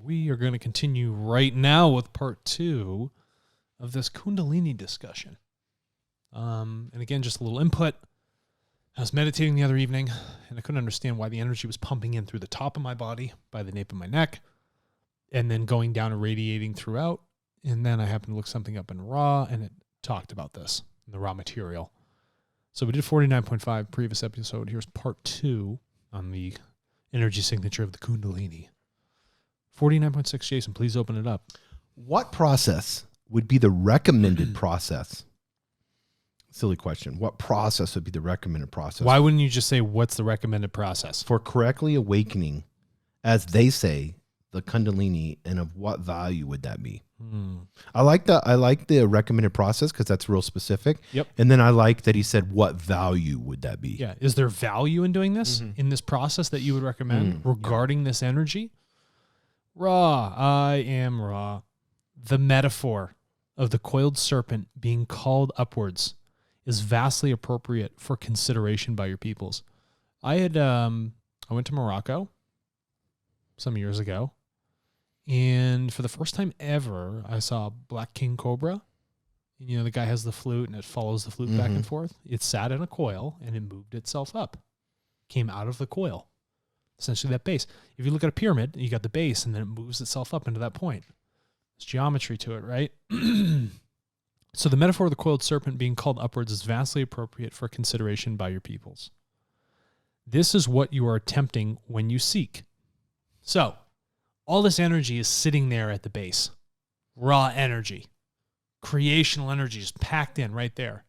We are going to continue right now with part 2 of this Kundalini discussion. And again, just a little input. I was meditating the other evening, and I couldn't understand why the energy was pumping in through the top of my body, by the nape of my neck, and then going down and radiating throughout. And then I happened to look something up in Raw, and it talked about this in the raw material. So we did 49.5 previous episode. Here's part 2 on the energy signature of the Kundalini. 49.6, Jason, please open it up. What process would be the recommended process? Silly question. What process would be the recommended process? Why wouldn't you just say, what's the recommended process? For correctly awakening, as they say, the Kundalini, and of what value would that be? I like the recommended process because that's real specific. Yep. And then I like that he said, what value would that be? Yeah. Is there value in doing this, in this process that you would recommend regarding this energy? Ra, I am Ra. The metaphor of the coiled serpent being called upwards is vastly appropriate for consideration by your peoples. I went to Morocco some years ago, and for the first time ever, I saw a black king cobra. And, you know, the guy has the flute, and it follows the flute back and forth. It sat in a coil, and it moved itself up. Came out of the coil. Essentially that base. If you look at a pyramid, you got the base, and then it moves itself up into that point. There's geometry to it, right? So the metaphor of the coiled serpent being called upwards is vastly appropriate for consideration by your peoples. This is what you are attempting when you seek. So, all this energy is sitting there at the base. Raw energy. Creational energy is packed in right there.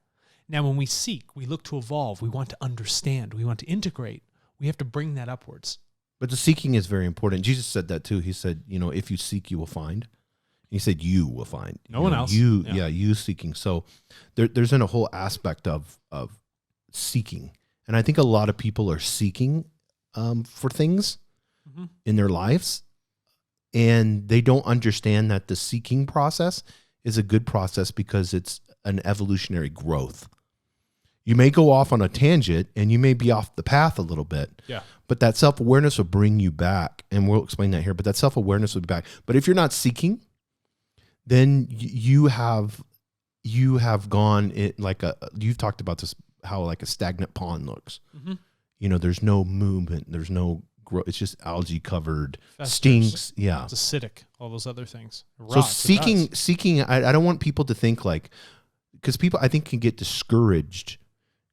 Now, when we seek, we look to evolve. We want to understand. We want to integrate. We have to bring that upwards. But the seeking is very important. Jesus said that too. He said, you know, if you seek, you will find. He said, you will find. No one else. You seeking. So there's a whole aspect of seeking. And I think a lot of people are seeking for things in their lives. And they don't understand that the seeking process is a good process because it's an evolutionary growth. You may go off on a tangent and you may be off the path a little bit. Yeah. But that self-awareness will bring you back. And we'll explain that here. But that self-awareness will be back. But if you're not seeking, then you have gone it like you've talked about this, how like a stagnant pond looks. You know, there's no movement, there's no growth. It's just algae covered, stinks. Yeah, it's acidic. All those other things. So seeking. I don't want people to think like, because people I think can get discouraged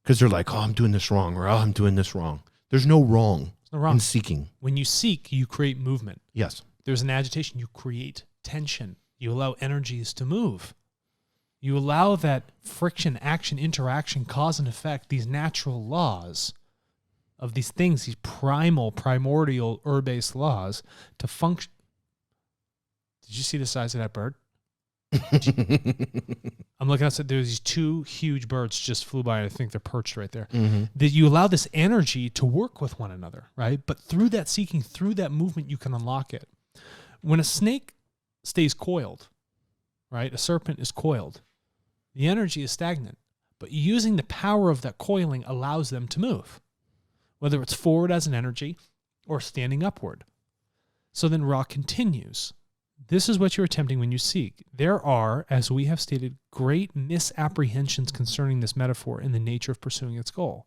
because they're like, oh, I'm doing this wrong, or oh, I'm doing this wrong. There's no wrong in seeking. When you seek, you create movement. Yes. There's an agitation. You create tension. You allow energies to move. You allow that friction, action, interaction, cause and effect, these natural laws of these things, these primordial, based laws to function. Did you see the size of that bird? I'm looking outside. There's these 2 huge birds just flew by. I think they're perched right there. That you allow this energy to work with one another, right? But through that seeking, through that movement, you can unlock it. When a snake stays coiled, right? A serpent is coiled. The energy is stagnant, but using the power of that coiling allows them to move, whether it's forward as an energy or standing upward. So then Ra continues. This is what you're attempting when you seek. There are, as we have stated, great misapprehensions concerning this metaphor in the nature of pursuing its goal.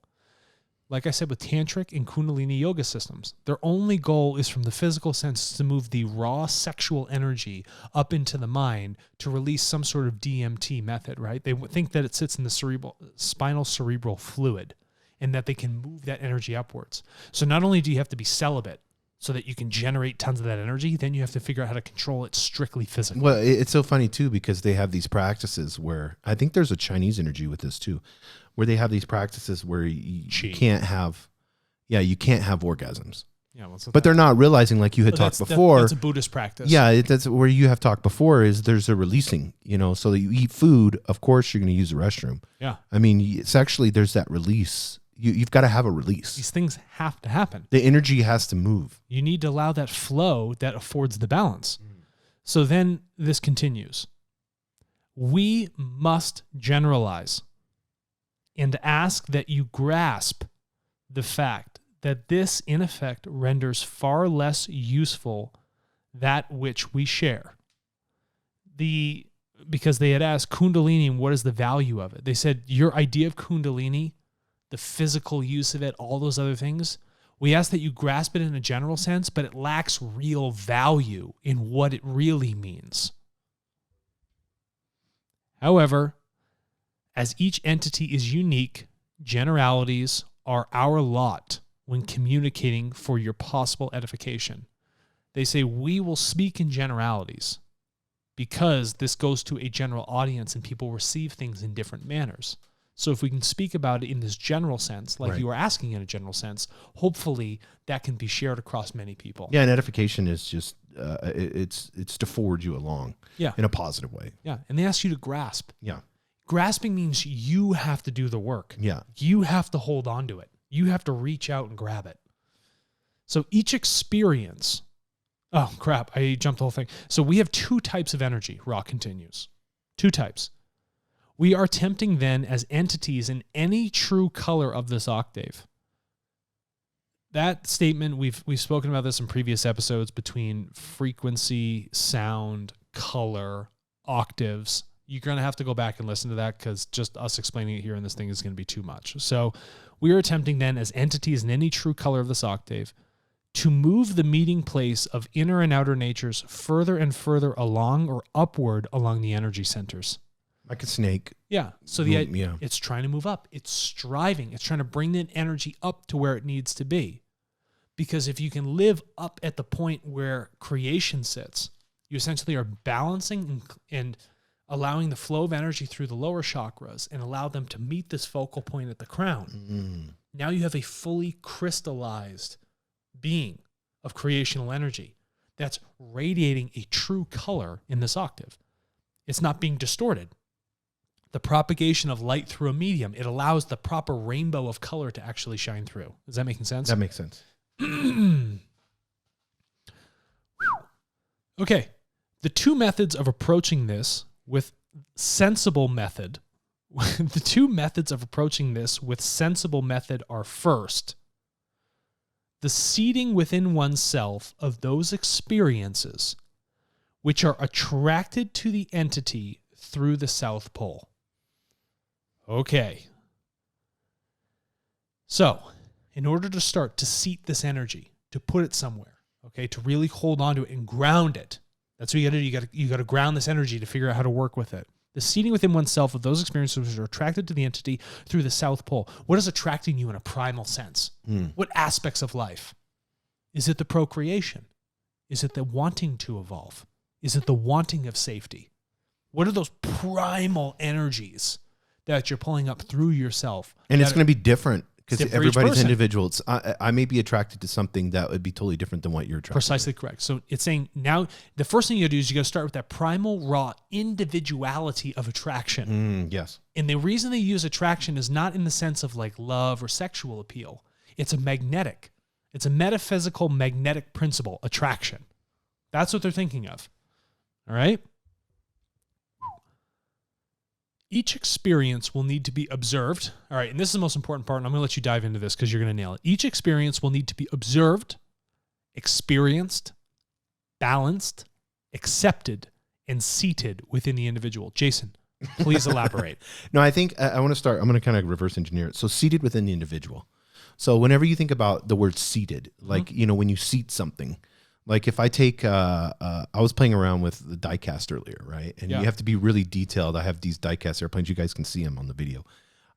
Like I said, with Tantric and Kundalini yoga systems, their only goal is from the physical sense to move the raw sexual energy up into the mind to release some sort of DMT method, right? They think that it sits in the spinal cerebral fluid and that they can move that energy upwards. So not only do you have to be celibate so that you can generate tons of that energy, then you have to figure out how to control it strictly physically. Well, it's so funny too, because they have these practices where I think there's a Chinese energy with this too, where they have these practices where you can't have orgasms. Yeah, but they're not realizing, like you had talked before. That's a Buddhist practice. Yeah, that's where you have talked before. Is there's a releasing, so that you eat food. Of course, you're going to use the restroom. Yeah, I mean, sexually, there's that release. You've got to have a release. These things have to happen. The energy has to move. You need to allow that flow that affords the balance. So then this continues. We must generalize and ask that you grasp the fact that this, in effect, renders far less useful that which we share. Because they had asked Kundalini, what is the value of it? They said, your idea of Kundalini, the physical use of it, all those other things, we ask that you grasp it in a general sense, but it lacks real value in what it really means. However, as each entity is unique, generalities are our lot when communicating for your possible edification. They say we will speak in generalities because this goes to a general audience and people receive things in different manners. So if we can speak about it in this general sense, like you were asking in a general sense, hopefully that can be shared across many people. Yeah, and edification is just, it's to forward you along in a positive way. Yeah, and they ask you to grasp. Yeah. Grasping means you have to do the work. Yeah. You have to hold on to it. You have to reach out and grab it. So each experience, oh crap, I jumped the whole thing. So we have two types of energy, Ra continues. Two types. We are attempting then as entities in any true color of this octave. That statement, we've spoken about this in previous episodes between frequency, sound, color, octaves. You're going to have to go back and listen to that because just us explaining it here in this thing is going to be too much. So we are attempting then as entities in any true color of this octave to move the meeting place of inner and outer natures further and further along or upward along the energy centers. Like a snake. Yeah. So it's trying to move up. It's striving. It's trying to bring that energy up to where it needs to be. Because if you can live up at the point where creation sits, you essentially are balancing and allowing the flow of energy through the lower chakras and allow them to meet this focal point at the crown. Mm. Now you have a fully crystallized being of creational energy that's radiating a true color in this octave. It's not being distorted. The propagation of light through a medium, it allows the proper rainbow of color to actually shine through. Is that making sense? That makes sense. Okay. The two methods of approaching this with sensible method, the two methods of approaching this with sensible method are first, the seeding within oneself of those experiences which are attracted to the entity through the South Pole. Okay. So, in order to start to seat this energy, to put it somewhere, okay, to really hold on to it and ground it, that's what you got to do. You got to ground this energy to figure out how to work with it. The seeding within oneself of those experiences which are attracted to the entity through the South Pole. What is attracting you in a primal sense? What aspects of life? Is it the procreation? Is it the wanting to evolve? Is it the wanting of safety? What are those primal energies that you're pulling up through yourself? And it's going to be different because everybody's individual. I may be attracted to something that would be totally different than what you're attracted to. Precisely correct. So it's saying now the first thing you got to do is you got to start with that primal, raw individuality of attraction. Yes. And the reason they use attraction is not in the sense of like love or sexual appeal. It's a metaphysical magnetic principle, attraction. That's what they're thinking of. All right? Each experience will need to be observed. All right, and this is the most important part, and I'm going to let you dive into this because you're going to nail it. Each experience will need to be observed, experienced, balanced, accepted, and seated within the individual. Jason, please elaborate. No, I think I want to start. I'm going to kind of reverse engineer it. So seated within the individual. So whenever you think about the word seated, like, when you seat something, like if I take, I was playing around with the diecast earlier, right? And you have to be really detailed. I have these diecast airplanes. You guys can see them on the video.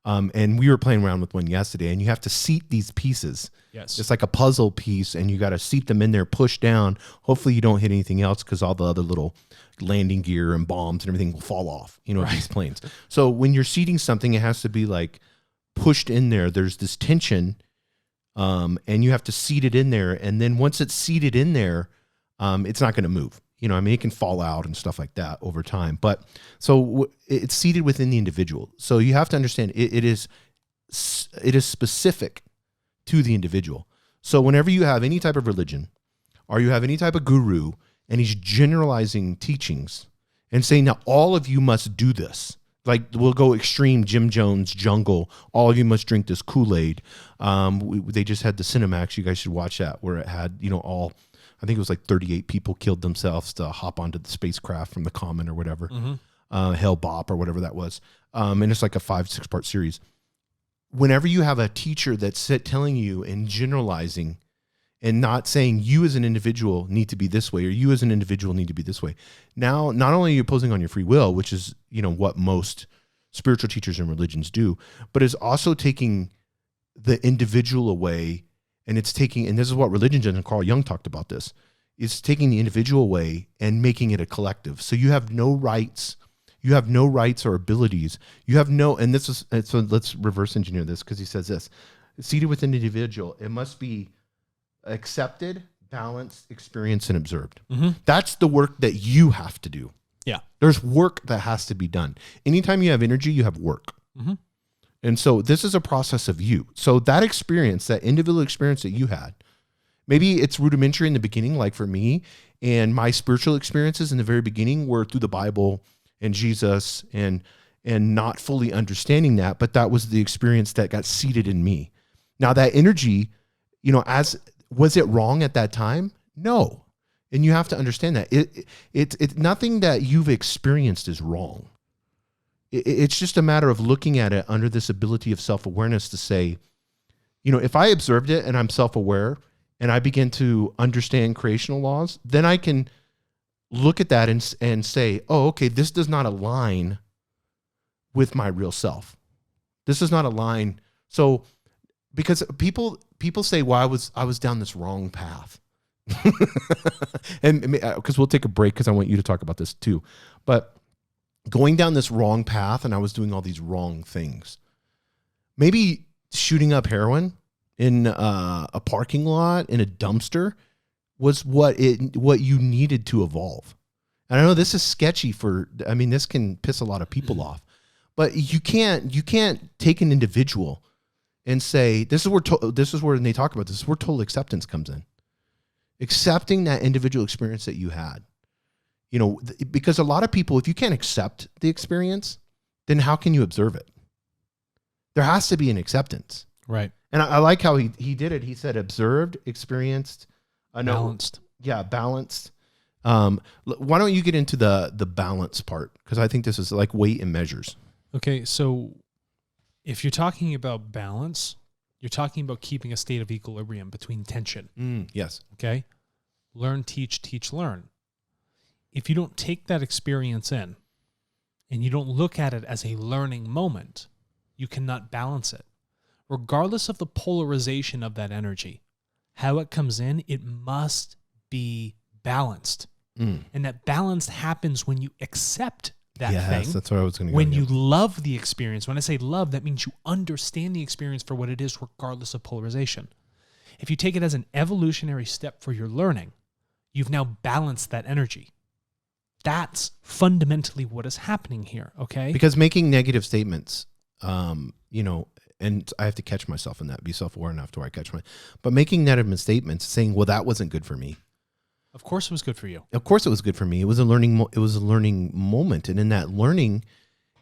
And we were playing around with one yesterday, and you have to seat these pieces. Yes. It's like a puzzle piece, and you got to seat them in there, push down. Hopefully you don't hit anything else because all the other little landing gear and bombs and everything will fall off, these planes. So when you're seating something, it has to be like pushed in there. There's this tension. And you have to seat it in there. And then once it's seated in there, it's not going to move. It can fall out and stuff like that over time. But so it's seated within the individual. So you have to understand it is specific to the individual. So whenever you have any type of religion or you have any type of guru and he's generalizing teachings and saying, now all of you must do this. Like we'll go extreme Jim Jones jungle. All of you must drink this Kool-Aid. They just had the Cinemax. You guys should watch that where it had, all I think it was like 38 people killed themselves to hop onto the spacecraft from the Comet or whatever, Hell Bop or whatever that was. And it's like a 5-6 part series. Whenever you have a teacher that's telling you and generalizing and not saying you as an individual need to be this way or you as an individual need to be this way. Now, not only are you imposing on your free will, which is, what most spiritual teachers and religions do, but is also taking the individual away. And it's taking, and this is what religion does, and Carl Jung talked about this, is taking the individual away and making it a collective. So you have no rights. You have no rights or abilities. You have no, and this is, so let's reverse engineer this because he says this, seated within the individual, it must be accepted, balanced, experienced, and observed. That's the work that you have to do. Yeah. There's work that has to be done. Anytime you have energy, you have work. And so this is a process of you. So that experience, that individual experience that you had, maybe it's rudimentary in the beginning, like for me, and my spiritual experiences in the very beginning were through the Bible and Jesus and not fully understanding that, but that was the experience that got seated in me. Now that energy, was it wrong at that time? No. And you have to understand that it's nothing that you've experienced is wrong. It's just a matter of looking at it under this ability of self-awareness to say, if I observed it and I'm self-aware and I begin to understand creational laws, then I can look at that and say, oh, okay, this does not align with my real self. This does not align. So because people say, well, I was down this wrong path. And because we'll take a break because I want you to talk about this too. But going down this wrong path and I was doing all these wrong things. Maybe shooting up heroin in a parking lot in a dumpster was what you needed to evolve. And I know this is sketchy this can piss a lot of people off, but you can't take an individual and say, this is where when they talk about this is where total acceptance comes in. Accepting that individual experience that you had. Because a lot of people, if you can't accept the experience, then how can you observe it? There has to be an acceptance. Right. And I like how he did it. He said observed, experienced, balanced. Yeah, balanced. Why don't you get into the balance part? Because I think this is like weight and measures. Okay, so if you're talking about balance, you're talking about keeping a state of equilibrium between tension. Yes. Okay? Learn, teach, learn. If you don't take that experience in and you don't look at it as a learning moment, you cannot balance it. Regardless of the polarization of that energy, how it comes in, it must be balanced. And that balance happens when you accept that thing. Yes, that's what I was going to go. When you love the experience. When I say love, that means you understand the experience for what it is, regardless of polarization. If you take it as an evolutionary step for your learning, you've now balanced that energy. That's fundamentally what is happening here, okay? Because making negative statements, and I have to catch myself in that, be self-aware enough to where I catch but making negative statements, saying, well, that wasn't good for me. Of course it was good for you. Of course it was good for me. It was a learning moment. And in that learning,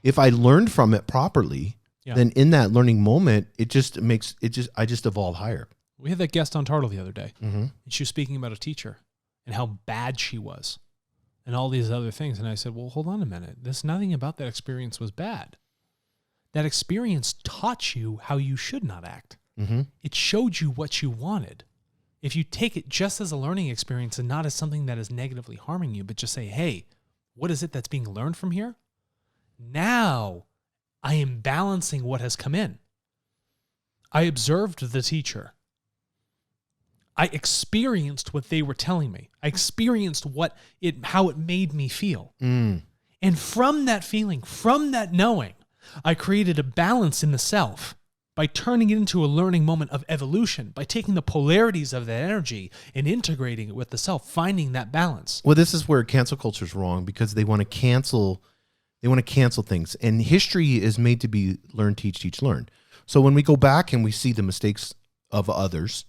if I learned from it properly, then in that learning moment, I just evolve higher. We had that guest on Tartle the other day, and she was speaking about a teacher and how bad she was and all these other things. And I said, well, hold on a minute. There's nothing about that experience was bad. That experience taught you how you should not act. It showed you what you wanted. If you take it just as a learning experience and not as something that is negatively harming you, but just say, hey, what is it that's being learned from here? Now I am balancing what has come in. I observed the teacher. I experienced what they were telling me. I experienced how it made me feel. And from that feeling, from that knowing, I created a balance in the self by turning it into a learning moment of evolution, by taking the polarities of that energy and integrating it with the self, finding that balance. Well, this is where cancel culture is wrong, because they want to cancel things. And history is made to be learn, teach, learn. So when we go back and we see the mistakes of others,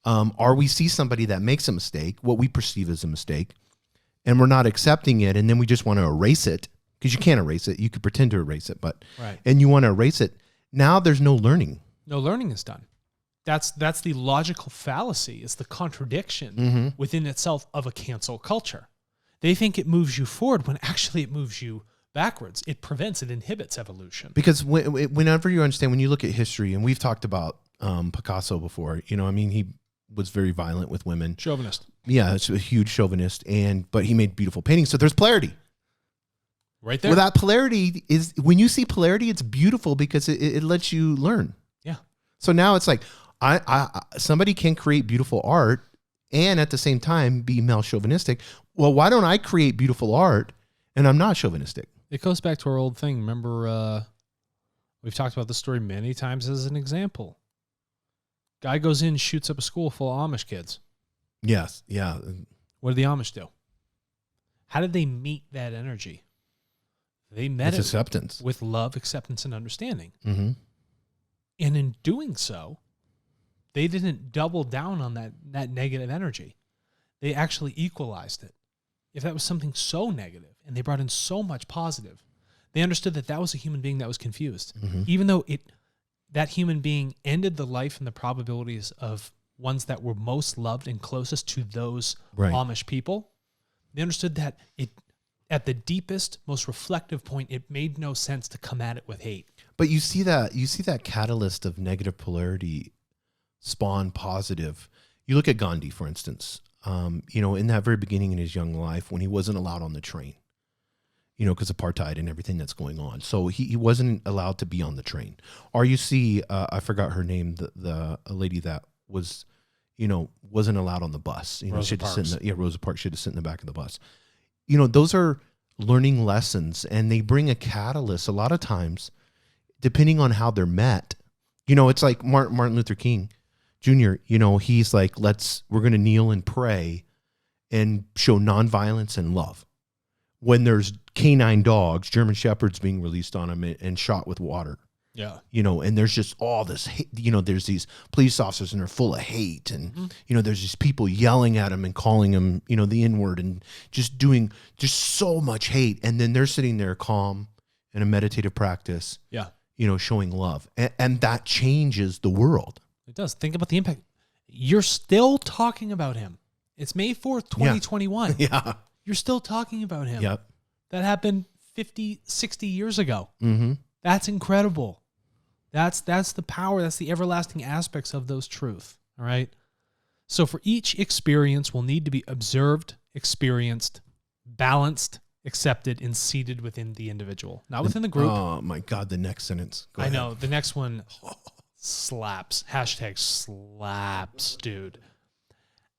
or we see somebody that makes a mistake, what we perceive as a mistake, and we're not accepting it, and then we just want to erase it, because you can't erase it. You could pretend to erase it, and you want to erase it. Now there's no learning. No learning is done. that's the logical fallacy. It's the contradiction within itself of a cancel culture. They think it moves you forward when actually it moves you backwards. It prevents, it inhibits evolution. Because whenever you understand, when you look at history, and we've talked about Picasso before, he was very violent with women. Chauvinist. Yeah, it's a huge chauvinist, but he made beautiful paintings. So there's polarity. Right there. Well, that polarity is, when you see polarity, it's beautiful because it lets you learn. Yeah. So now it's like, somebody can create beautiful art and at the same time be male chauvinistic. Well, why don't I create beautiful art and I'm not chauvinistic? It goes back to our old thing. Remember, we've talked about this story many times as an example. Guy goes in, shoots up a school full of Amish kids. Yes. Yeah. What did the Amish do? How did they meet that energy? They met it acceptance with love, acceptance, and understanding. Mm-hmm. And in doing so, they didn't double down on that negative energy. They actually equalized it. If that was something so negative and they brought in so much positive, they understood that was a human being that was confused. Mm-hmm. Even though that human being ended the life and the probabilities of ones that were most loved and closest to those Amish people, they understood that at the deepest, most reflective point, it made no sense to come at it with hate. But you see that catalyst of negative polarity spawn positive. You look at Gandhi, for instance, in that very beginning in his young life when he wasn't allowed on the train, because apartheid and everything that's going on. So he wasn't allowed to be on the train. Or you see, I forgot her name, the lady that was, wasn't allowed on the bus. Rosa Parks. Rosa Parks should have sit in the back of the bus. Those are learning lessons, and they bring a catalyst a lot of times, depending on how they're met. It's like Martin Luther King Jr., he's like, we're going to kneel and pray and show nonviolence and love. When there's canine dogs, German Shepherds being released on them and shot with water. Yeah. And there's just all this hate, there's these police officers and they're full of hate. And, there's these people yelling at them and calling them, the N-word and just doing just so much hate. And then they're sitting there calm in a meditative practice. Yeah. Showing love. And that changes the world. It does. Think about the impact. You're still talking about him. It's May 4th, 2021. Yeah. You're still talking about him. Yep. That happened 50, 60 years ago. Mm-hmm. That's incredible. That's the power. That's the everlasting aspects of those truth. All right. So for each experience will need to be observed, experienced, balanced, accepted, and seated within the individual, not within the group. Oh my God. The next sentence. Go ahead. I know. The next one slaps. Hashtag slaps, dude.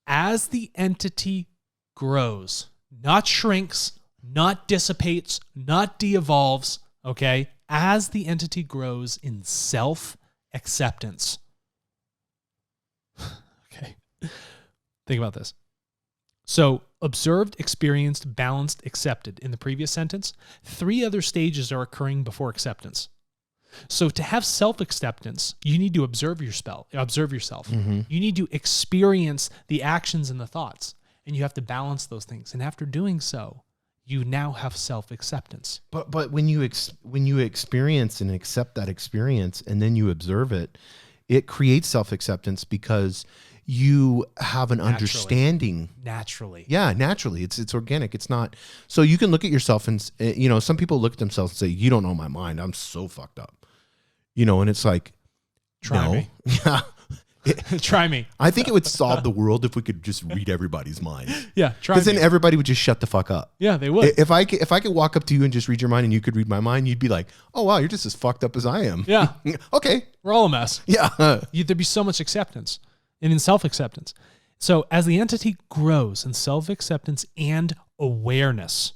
As the entity grows, not shrinks, not dissipates, not de-evolves, okay? As the entity grows in self-acceptance. Okay. Think about this. So, observed, experienced, balanced, accepted. In the previous sentence, 3 other stages are occurring before acceptance. So to have self-acceptance, you need to observe yourself. Mm-hmm. You need to experience the actions and the thoughts, and you have to balance those things. And after doing so, you now have self-acceptance. But when you experience and accept that experience, and then you observe it, it creates self-acceptance because you have an understanding. Naturally. Yeah, naturally. It's organic. It's not. So you can look at yourself and, some people look at themselves and say, you don't know my mind. I'm so fucked up. And it's like, try me. Yeah. Try me. I think it would solve the world if we could just read everybody's mind. Yeah, try me. Because then everybody would just shut the fuck up. Yeah, they would. If I could walk up to you and just read your mind and you could read my mind, you'd be like, oh, wow, you're just as fucked up as I am. Yeah. Okay. We're all a mess. Yeah. There'd be so much acceptance and in self-acceptance. So as the entity grows in self-acceptance and awareness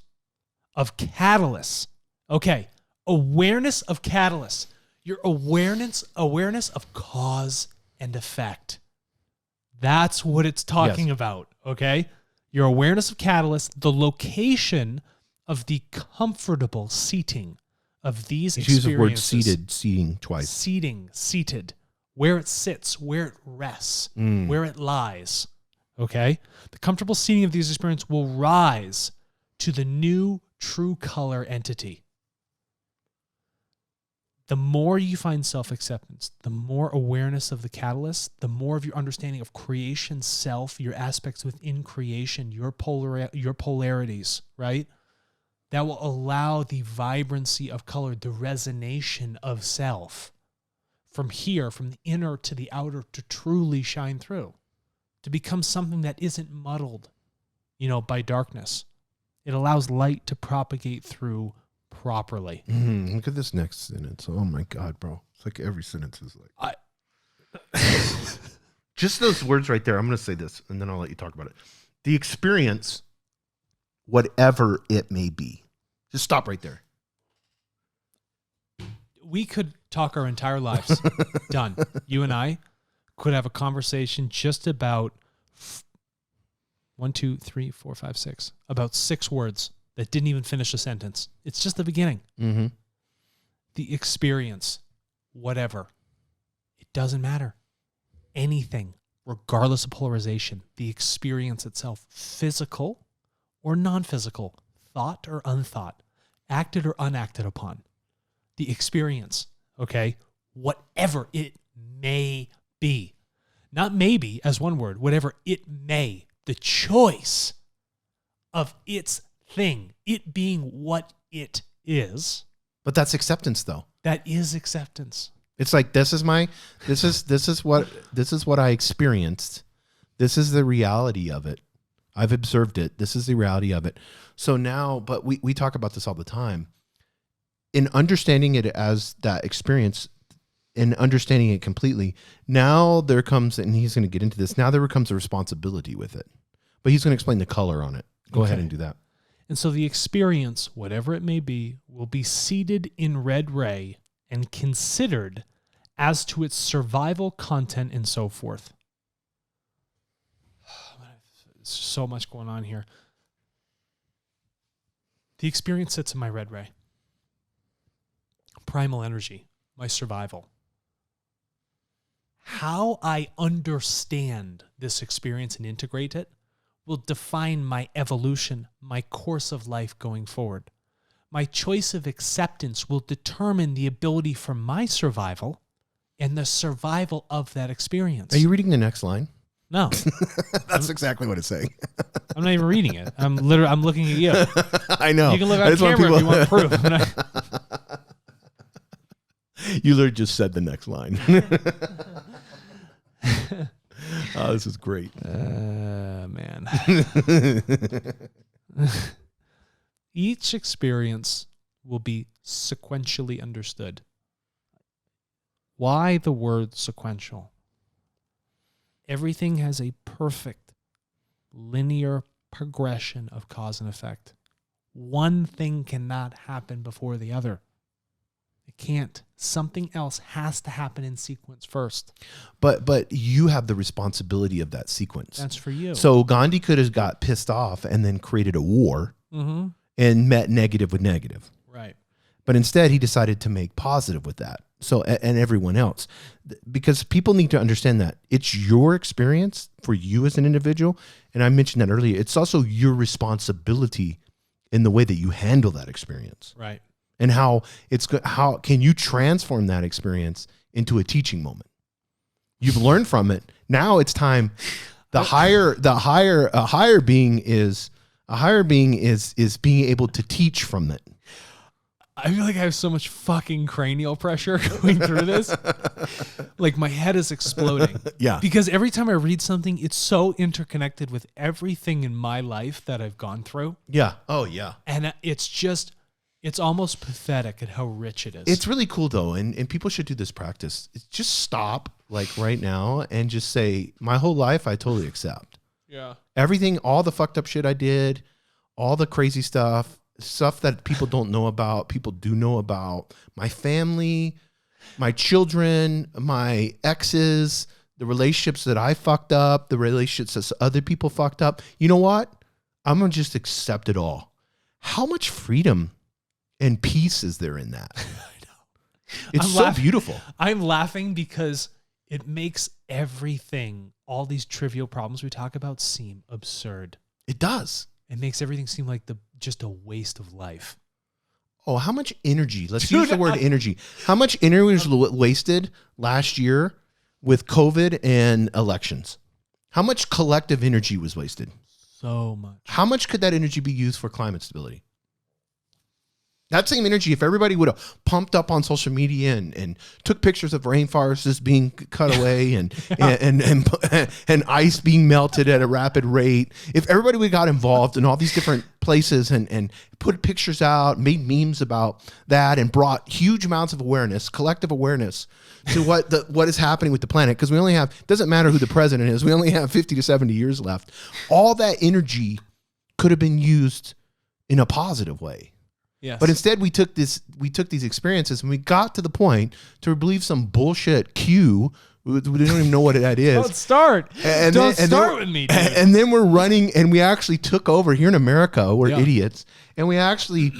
of catalysts, okay, awareness of catalysts, your awareness of cause and effect. That's what it's talking about, okay? Your awareness of catalysts, the location of the comfortable seating of these experiences. Use the word seating twice. Seated, where it sits, where it rests, where it lies, okay? The comfortable seating of these experiences will rise to the new true color entity. The more you find self-acceptance, the more awareness of the catalyst, the more of your understanding of creation, self, your aspects within creation, your polarities, right? That will allow the vibrancy of color, the resonation of self from here, from the inner to the outer, to truly shine through, to become something that isn't muddled, by darkness. It allows light to propagate through properly. Look at this next sentence. Oh my God, bro. It's like every sentence is like... Just those words right there. I'm going to say this, and then I'll let you talk about it. The experience, whatever it may be. Just stop right there. We could talk our entire lives. Done. You and I could have a conversation just about 1, 2, 3, 4, 5, 6. About 6 words that didn't even finish a sentence. It's just the beginning. Mm-hmm. The experience, whatever. It doesn't matter. Anything, regardless of polarization. The experience itself, physical or non-physical, thought or unthought, acted or unacted upon. The experience, okay? Whatever it may be. Not maybe as one word, whatever it may. The choice of its thing, it being what it is. But that's acceptance, though. That is acceptance. It's like, this is what I experienced. This is the reality of it. I've observed it. This is the reality of it. So now, but we talk about this all the time. In understanding it as that experience and understanding it completely, now there comes, and he's going to get into this, now there becomes a responsibility with it. But he's going to explain the color on it. Go ahead and do that. And so the experience, whatever it may be, will be seated in red ray and considered as to its survival content and so forth. There's so much going on here. The experience sits in my red ray. Primal energy, my survival. How I understand this experience and integrate it will define my evolution, my course of life going forward. My choice of acceptance will determine the ability for my survival and the survival of that experience. Are you reading the next line? No. That's exactly what it's saying. I'm not even reading it. I'm looking at you. I know. You can look on camera if you want proof. You literally just said the next line. Oh, this is great. Man. Each experience will be sequentially understood. Why the word sequential? Everything has a perfect linear progression of cause and effect. One thing cannot happen before the other. It can't. Something else has to happen in sequence first. But you have the responsibility of that sequence. That's for you. So Gandhi could have got pissed off and then created a war and met negative with negative. Right. But instead, he decided to make positive with that. So, and everyone else, because people need to understand that it's your experience for you as an individual. And I mentioned that earlier. It's also your responsibility in the way that you handle that experience. Right. And how can you transform that experience into a teaching moment? You've learned from it. Now it's time. A higher being is being able to teach from it. I feel like I have so much fucking cranial pressure going through this. Like my head is exploding. Yeah. Because every time I read something, it's so interconnected with everything in my life that I've gone through. Yeah. Oh, yeah. And it's almost pathetic at how rich it is. It's really cool though. And people should do this practice. It's just stop like right now and just say, my whole life, I totally accept. Yeah. Everything, all the fucked up shit I did, all the crazy stuff that people don't know about, people do know about, my family, my children, my exes, the relationships that I fucked up, the relationships that other people fucked up. You know what? I'm going to just accept it all. How much freedom and peace is there in that? I know. It's so beautiful. I'm laughing because it makes everything, all these trivial problems we talk about, seem absurd. It does. It makes everything seem like just a waste of life. Oh, how much energy? Let's use the word energy. How much energy was wasted last year with COVID and elections? How much collective energy was wasted? So much. How much could that energy be used for climate stability? That same energy, if everybody would have pumped up on social media and took pictures of rainforests being cut away and ice being melted at a rapid rate, if everybody would got involved in all these different places and put pictures out, made memes about that, and brought huge amounts of awareness, collective awareness to what is happening with the planet, because we only have, it doesn't matter who the president is, we only have 50 to 70 years left. All that energy could have been used in a positive way. Yes. But instead we took these experiences and we got to the point to believe some bullshit cue. We don't even know what that is. Don't start. Don't start with me, dude. And then we're running, and we actually took over here in America. We're idiots. And we actually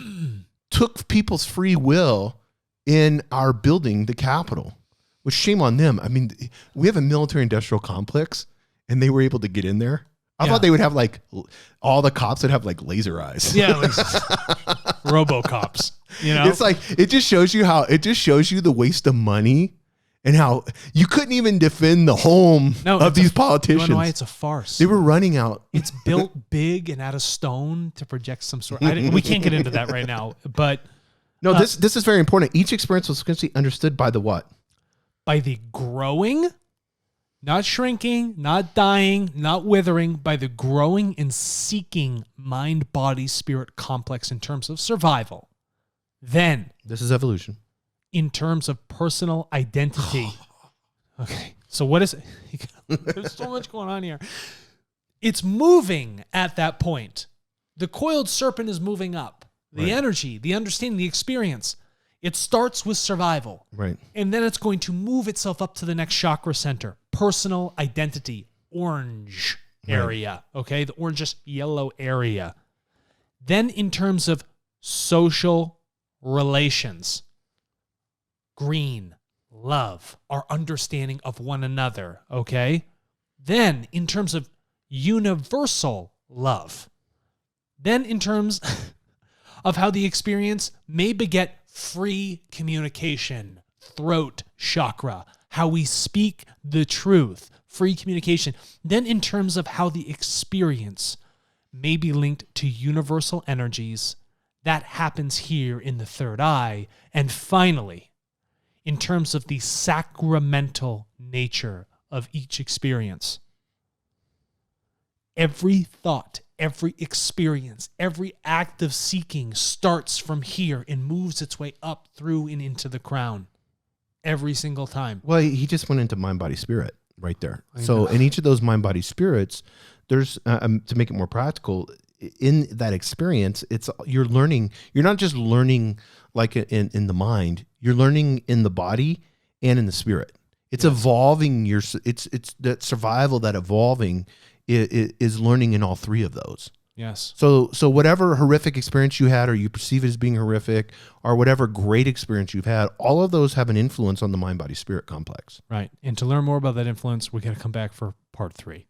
took people's free will in our building the Capitol, which shame on them. I mean, we have a military industrial complex and they were able to get in there. I thought they would have like all the cops would have like laser eyes. Yeah, like RoboCops. You know, it's like it just shows you the waste of money and how you couldn't even defend the home of these politicians. You know why it's a farce? They were running out. It's built big and out of stone to project some sort. We can't get into that right now, but no, this is very important. Each experience was understood by the what? By the growing. Not shrinking, not dying, not withering, by the growing and seeking mind, body, spirit complex in terms of survival. Then, this is evolution. In terms of personal identity. Okay, so what is it? There's so much going on here. It's moving at that point. The coiled serpent is moving up. The energy, the understanding, the experience. It starts with survival. Right. And then it's going to move itself up to the next chakra center. Personal identity. Orange area. Okay? The orangish yellow area. Then in terms of social relations. Green. Love. Our understanding of one another. Okay? Then in terms of universal love. Then in terms of how the experience may beget free communication, throat chakra, how we speak the truth, free communication. Then in terms of how the experience may be linked to universal energies, that happens here in the third eye. And finally, in terms of the sacramental nature of each experience, every thought, every experience, every act of seeking starts from here and moves its way up through and into the crown every single time. Well, he just went into mind, body, spirit right there. So in each of those mind, body, spirits, there's, to make it more practical, in that experience, you're learning, you're not just learning like in the mind, you're learning in the body and in the spirit. It's evolving it's that survival, that evolving is learning in all three of those. Yes. So whatever horrific experience you had, or you perceive it as being horrific, or whatever great experience you've had, all of those have an influence on the mind, body, spirit complex. Right. And to learn more about that influence, we got to come back for part 3.